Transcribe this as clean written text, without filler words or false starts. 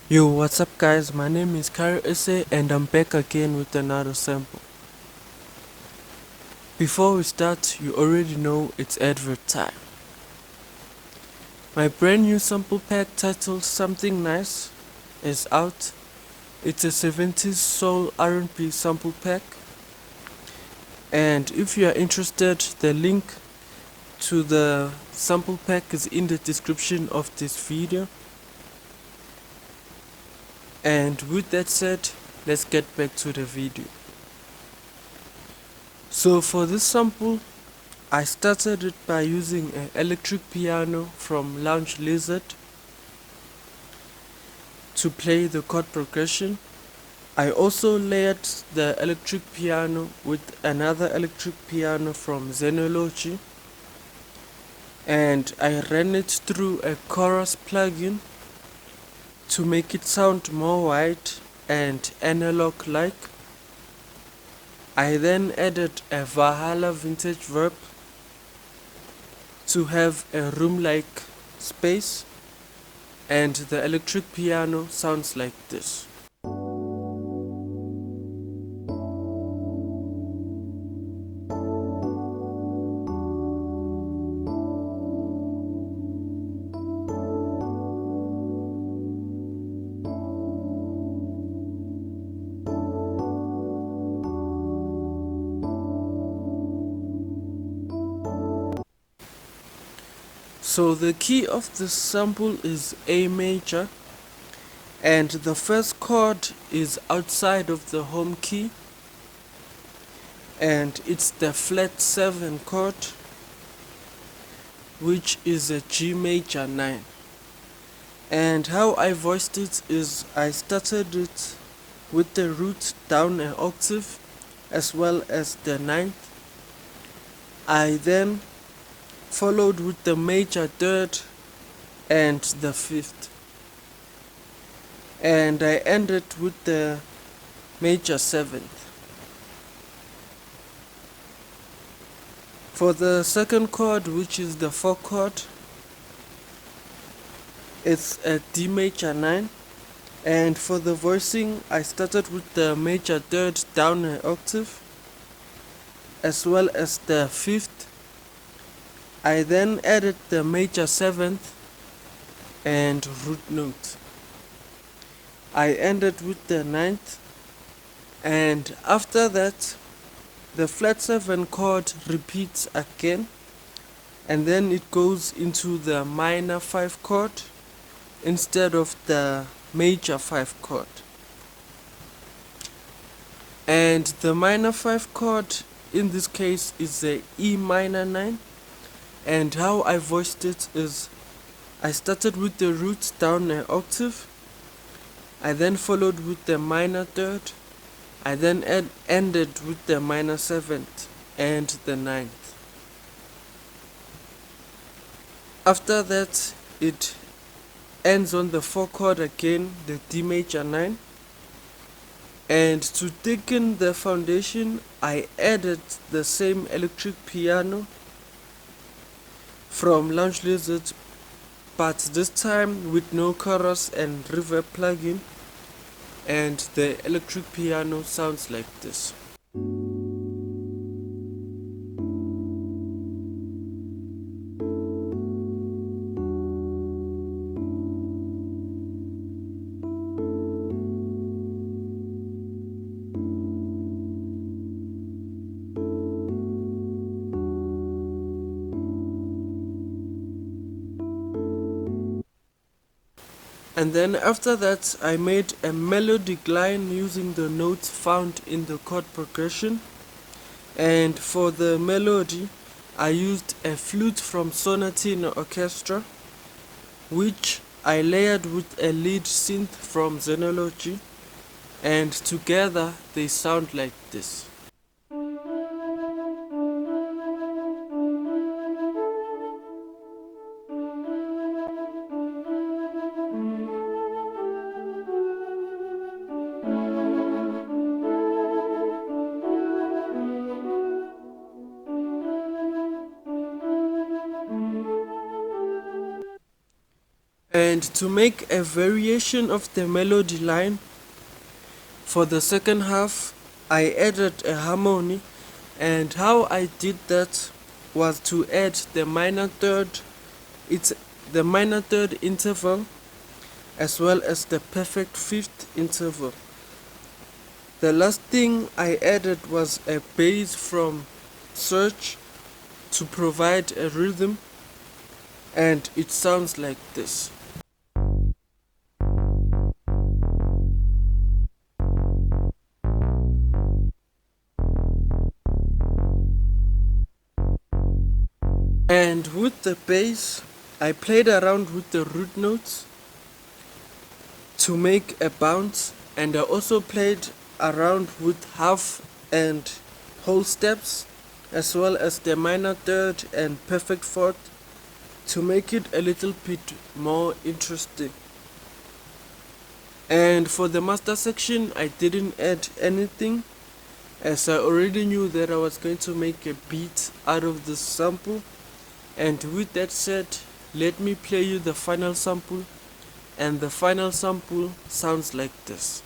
Yo, what's up guys, my name is Chord SA and I'm back again with another sample. Before we start, you already know it's advert time. My brand new sample pack titled Something Nice is out. It's a 70s soul R&B sample pack. And if you are interested, the link to the sample pack is in the description of this video. And with that said, let's get back to the video. So for this sample, I started it by using an electric piano from Lounge Lizard to play the chord progression. I also layered the electric piano with another electric piano from Zenology, and I ran it through a chorus plugin to make it sound more white and analog-like. I then added a Valhalla vintage verb to have a room-like space, and the electric piano sounds like this. So the key of this sample is A major, and the first chord is outside of the home key, and it's the flat 7 chord, which is a G major 9. And how I voiced it is I started it with the root down an octave as well as the 9th. I then followed with the major 3rd and the 5th, and I ended with the major 7th. For the second chord, which is the 4 chord, it's a D major 9, and for the voicing I started with the major 3rd down an octave as well as the 5th. I then added the major 7th and root note. I ended with the 9th, and after that the flat 7 chord repeats again, and then it goes into the minor 5 chord instead of the major 5 chord. And the minor 5 chord in this case is the E minor 9. And how I voiced it is I started with the root down an octave, I then followed with the minor 3rd, I then ended with the minor 7th and the 9th. After that it ends on the 4 chord again, the D major 9. And to thicken the foundation I added the same electric piano from Lounge Lizard, but this time with no chorus and reverb plugin, and the electric piano sounds like this. And then after that I made a melodic line using the notes found in the chord progression, and for the melody I used a flute from Sonatine Orchestra, which I layered with a lead synth from Zenology, and together they sound like this. And to make a variation of the melody line, for the second half I added a harmony, and how I did that was to add the minor third, interval, as well as the perfect fifth interval. The last thing I added was a bass from Search to provide a rhythm, and it sounds like this. And with the bass, I played around with the root notes to make a bounce, and I also played around with half and whole steps, as well as the minor third and perfect fourth, to make it a little bit more interesting. And for the master section, I didn't add anything, as I already knew that I was going to make a beat out of this sample. And with that said, let me play you the final sample, and the final sample sounds like this.